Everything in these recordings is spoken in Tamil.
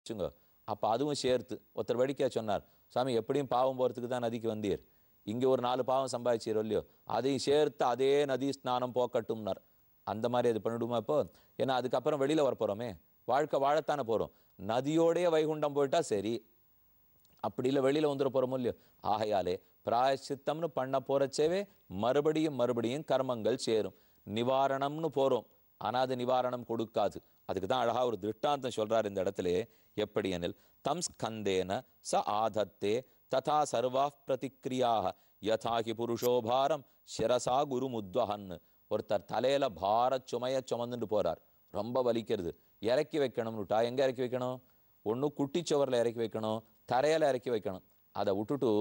வச்சுங்க. அப்போ அதுவும் சேர்த்து ஒருத்தர் வேடிக்கையா சொன்னார், சாமி எப்படியும் பாவம் போகிறதுக்கு தான் நதிக்கு வந்தீர், இங்கே ஒரு 4 பாவம் சம்பாதிச்சீர் இல்லையோ, அதையும் சேர்த்து அதே நதி ஸ்நானம் போக்கட்டும்னார். அந்த மாதிரி அது பண்ணிவிடுமா இப்போ? ஏன்னா அதுக்கப்புறம் வெளியில் வரப்போகிறோமே, வாழ்க்கை வாழத்தானே போகிறோம். நதியோடைய வைகுண்டம் போயிட்டா சரி, அப்படி இல்லை வெளியில் வந்துட போகிறோமோ இல்லையோ. ஆகையாலே பிராயச்சித்தம்னு பண்ண போகிறச்சேவே மறுபடியும் மறுபடியும் கர்மங்கள் சேரும். நிவாரணம்னு போகிறோம், ஆனால் அது நிவாரணம் கொடுக்காது. அதுக்கு தான் அழகாக ஒரு திருஷ்டாந்தம் சொல்கிறார் இந்த இடத்துல. எப்படி எனில், தம் ஸ்கந்தேன ச ஆதத்தே ததா சர்வா பிரதிக்ரியாக யதாகி புருஷோபாரம் சிரசா குரு முத்வஹன். ஒருத்தர் தலையில் பார சுமைய சுமந்துட்டு போகிறார், ரொம்ப வலிக்கிறது, இறக்கி வைக்கணும்னுட்டா எங்கே இறக்கி வைக்கணும்? ஒன்று குட்டிச்சோவரில் இறக்கி வைக்கணும், தரையில் இறக்கி வைக்கணும். அதை விட்டுட்டு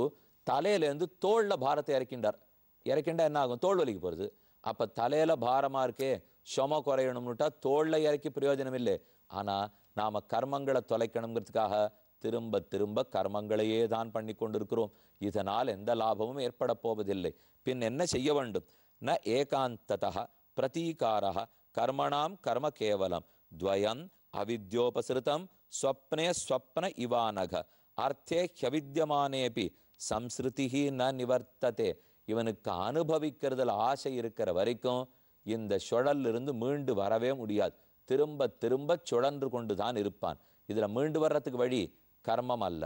தலையிலேருந்து தோளில் பாரத்தை இறக்கிண்டா என்ன ஆகும்? தோல் வலிக்கு போகிறது. அப்போ தலையில் பாரமாக இருக்கே, சும குறையணும்னுட்டா தோளில் இறக்கி பிரயோஜனம் இல்லை. ஆனால் நாம் கர்மங்களை தொலைக்கணுங்கிறதுக்காக திரும்ப திரும்ப கர்மங்களையே தான் பண்ணி கொண்டிருக்கிறோம். இதனால் எந்த லாபமும் ஏற்பட போவதில்லை. பின் என்ன செய்ய வேண்டும்? ந ஏகாந்ததः பிரதீகாரः கர்மணாம் கர்ம கேவலம் துவயம் அவித்யோபசிருதம் ஸ்வப்னே ஸ்வப்ன இவானக அர்த்தே ஹ்யவித்யமானேபி சம்ஸ்ருதிஹி ந நிவர்த்ததே. இவனுக்கு அனுபவிக்கிறதுல ஆசை இருக்கிற வரைக்கும் இந்த சுழலிருந்து மீண்டு வரவே முடியாது. திரும்ப திரும்ப சுழன்று கொண்டு தான் இருப்பான். இதில் மீண்டு வர்றதுக்கு வழி கர்மம் அல்ல.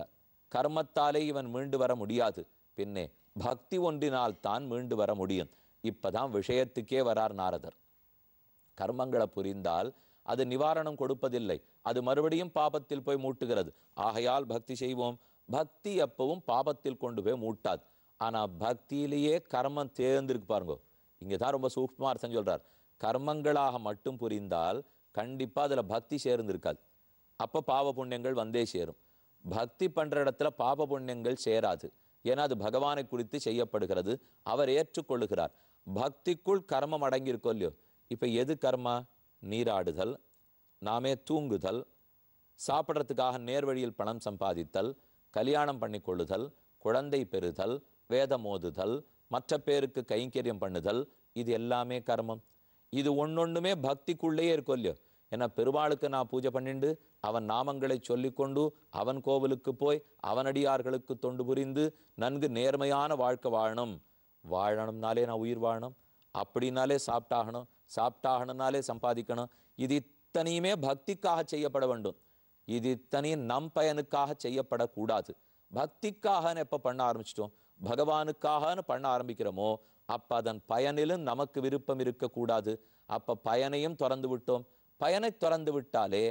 கர்மத்தாலே இவன் மீண்டு வர முடியாது. பின்னே பக்தி ஒன்றினால் தான் மீண்டு வர முடியும். இப்பதான் விஷயத்துக்கே வரார் நாரதர். கர்மங்களை புரிந்தால் அது நிவாரணம் கொடுப்பதில்லை, அது மறுபடியும் பாபத்தில் போய் மூட்டுகிறது. ஆகையால் பக்தி செய்வோம். பக்தி எப்பவும் பாபத்தில் கொண்டு போய் மூட்டாது. ஆனால் பக்தியிலேயே கர்மம் தேர்ந்திருக்கு பாருங்க. இங்கே தான் ரொம்ப சூக்ஷ்மமாக அர்த்தம் சொல்கிறார். கர்மங்களாக மட்டும் புரிந்தால் கண்டிப்பாக அதில் பக்தி சேர்ந்திருக்காது. அப்போ பாவ புண்ணியங்கள் வந்தே சேரும். பக்தி பண்ணுற இடத்துல பாப புண்ணியங்கள் சேராது. ஏன்னா அது பகவானை குறித்து செய்யப்படுகிறது, அவர் ஏற்றுக்கொள்ளுகிறார். பக்திக்குள் கர்மம் அடங்கியிருக்கோ இல்லையோ. இப்போ எது கர்மா? நீராடுதல், நாமே தூங்குதல், சாப்பிட்றதுக்காக நேர்வழியில் பணம் சம்பாதித்தல், கல்யாணம் பண்ணி கொள்ளுதல், குழந்தை பெறுதல், வேதம் ஓதுதல், மற்ற பேருக்கு கைங்கரியம் பண்ணுதல், இது எல்லாமே கர்மம். இது ஒன்னொன்றுமே பக்திக்குள்ளேயே இருக்கும் இல்லையோ. ஏன்னா பெருமாளுக்கு நான் பூஜை பண்ணிண்டு அவன் நாமங்களை சொல்லிக்கொண்டு அவன் கோவிலுக்கு போய் அவனடியார்களுக்கு தொண்டு புரிந்து நன்கு நேர்மையான வாழ்க்கை வாழணும்னாலே நான் உயிர் வாழணும், அப்படின்னாலே சாப்பிட்டாகணும்னாலே சம்பாதிக்கணும். இது இத்தனையுமே பக்திக்காக செய்யப்பட வேண்டும். இது இத்தனையும் நம் பயனுக்காக செய்யப்படக்கூடாது. பக்திக்காகன்னு எப்போ பண்ண ஆரம்பிச்சிட்டோம், பகவானுக்காகன்னு பண்ண ஆரம்பிக்கிறோமோ அப்போ அதன் பயனிலும் நமக்கு விருப்பம் இருக்கக்கூடாது. அப்போ பயனையும் திறந்து விட்டோம். பயனை திறந்து விட்டாலே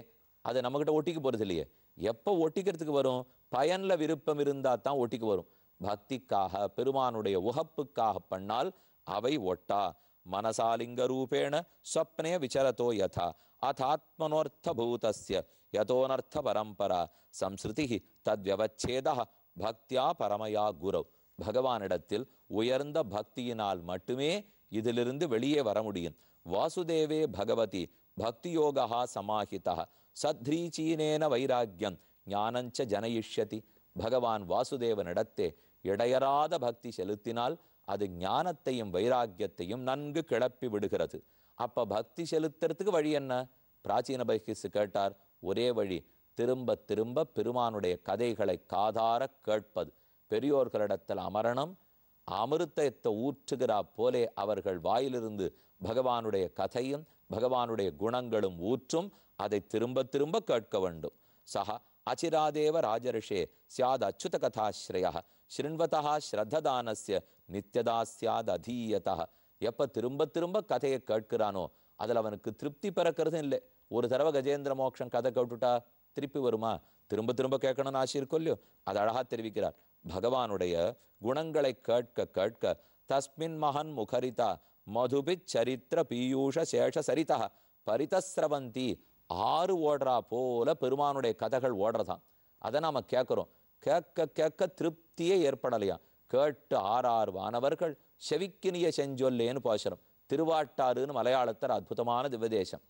அது நம்மகிட்ட ஒட்டிக்கு போகிறது இல்லையே. எப்போ ஒட்டிக்கிறதுக்கு வரும்? பயனில் விருப்பம் இருந்தால் தான் ஒட்டிக்கு வரும். பக்திக்காக பெருமானுடைய உகப்புக்காக பண்ணால் அவை ஒட்டா. மனசாலிங்க ரூபேண ஸ்வப்னே விசரதோ யதா அதாத்மனோர்த்த பூதஸ்ய யதோனர்த்த பரம்பரா சம்ஸ்ருதி தத்யவச்சேதா பக்தியா பரமயா குரவ். பகவானிடத்தில் உயர்ந்த பக்தியினால் மட்டுமே இதிலிருந்து வெளியே வர முடியும். வாசுதேவே பகவதி பக்தியோகா சமாஹிதா சத்ரீச்சீனேன வைராக்கியம் ஞானஞ்ச ஜனயிஷ்யதி. பகவான் வாசுதேவனிடத்தே இடையறாத பக்தி செலுத்தினால் அது ஞானத்தையும் வைராக்கியத்தையும் நன்கு கிளப்பி விடுகிறது. அப்ப பக்தி செலுத்துறதுக்கு வழி என்ன? பிராச்சீன பகிஸ் கேட்டார். ஒரே வழி, திரும்ப திரும்ப பெருமானுடைய கதைகளை காதார கேட்பது. பெரியோர்களிடத்தில் அமரணம், அமிர்தத்தை ஊற்றுகிறா போலே அவர்கள் வாயிலிருந்து பகவானுடைய கதையும் பகவானுடைய குணங்களும் ஊற்றும். அதை திரும்ப திரும்ப கேட்க வேண்டும். சஹா அச்சிராதேவ ராஜரிஷே சியாத் அச்சுத கதாஸ்ரயா ஸ்ருண்வதா ஸ்ரத்ததானஸ்ய நித்யதா சியாத் அதீயதா. எப்போ திரும்ப திரும்ப கதையை கேட்கிறானோ அதில் அவனுக்கு திருப்தி பிறக்கிறது இல்லை. ஒரு தடவை கஜேந்திர மோட்சம் கதை கேட்டுட்டா திருப்பி வருமா? திரும்ப திரும்ப கேட்கணும்னு ஆசை இருக்கும் இல்லையோ. அது அழகாக தெரிவிக்கிறார். பகவானுடைய குணங்களை கேட்க கேட்க தஸ்மின் மகன் முகரிதா மதுபிச் சரித்திர பீயூஷ சேஷ சரிதா பரிதஸ்ரவந்தி. ஆறு ஓடுறா போல பெருமானுடைய கதைகள் ஓடுறதான். அதை நாம் கேட்குறோம். கேட்க கேட்க திருப்தியே ஏற்படலையா. கேட்டு ஆறாறு வானவர்கள் செவிக்கினிய செஞ்சொல்லேன்னு பாசுரம். திருவாட்டாறுன்னு மலையாளத்தர் அற்புதமான திவ்யதேசம்.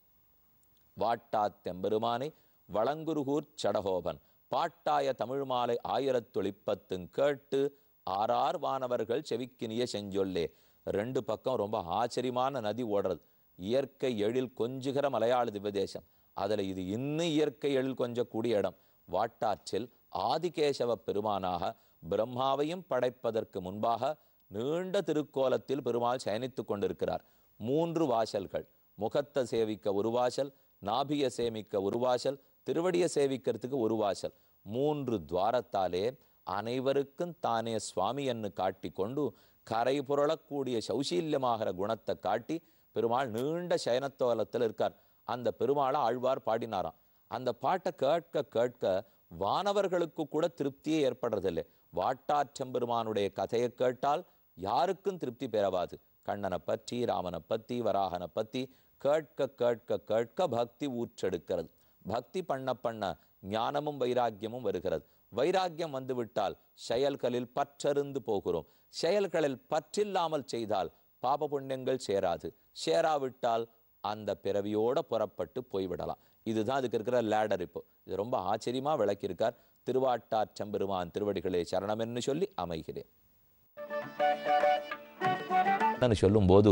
வாட்டாத்தெம்பெருமானை வளங்குருகூர் சடகோபன் பாட்டாய தமிழ் மாலை 1010 கேட்டு ஆறார் வானவர்கள் செவிக்கினிய செஞ்சொல்லே. 2 பக்கம் ரொம்ப ஆச்சரியமான நதி ஓடுறது. இயற்கை எழில் கொஞ்சுகிற மலையாள திவ்யதேசம். அதில் இது இன்னும் இயற்கை எழில் கொஞ்சம் கூடிய இடம். வாட்டாற்றில் ஆதிகேசவ பெருமானாக பிரம்மாவையும் படைப்பதற்கு முன்பாக நீண்ட திருக்கோலத்தில் பெருமாள் சயனித்துக் கொண்டிருக்கிறார். 3 வாசல்கள், முகத்தை சேவிக்க ஒரு வாசல், நாபிய சேமிக்க ஒரு வாசல், திருவடியை சேவிக்கிறதுக்கு ஒரு வாசல், 3 துவாரத்தாலே அனைவருக்கும் தானே சுவாமி என்று காட்டி கொண்டு கரை புரளக்கூடிய சௌசீல்யமாகிற குணத்தை காட்டி பெருமாள் நீண்ட சயனத்தோலத்தில் இருக்கார். அந்த பெருமாளை ஆழ்வார் பாடினாராம். அந்த பாட்டை கேட்க கேட்க வானவர்களுக்கு கூட திருப்தியே ஏற்படுறதில்லை. வாட்டாற்றம்பெருமானுடைய கதையை கேட்டால் யாருக்கும் திருப்தி பெறவாது. கண்ணனை பற்றி, ராமனை பற்றி, வராகனை பற்றி கேட்க கேட்க கேட்க பக்தி ஊற்றெடுக்கிறது. பக்தி பண்ண பண்ண ஞானமும் வைராக்கியமும் வருகிறது. வைராக்கியம் வந்துவிட்டால் செயல்களில் பற்றருந்து போகிறோம். செயல்களில் பற்றில்லாமல் செய்தால் பாப புண்ணியங்கள் சேராது. சேராவிட்டால் அந்த பிறவியோட புறப்பட்டு போய்விடலாம். இதுதான் அதுக்கு இருக்கிற லேடர். இப்போ இது ரொம்ப ஆச்சரியமா விளக்கியிருக்கார். திருவாட்டாற்றம்பெருமான் திருவடிகளே சரணம் என்று சொல்லி அமைகிறேன் சொல்லும் போது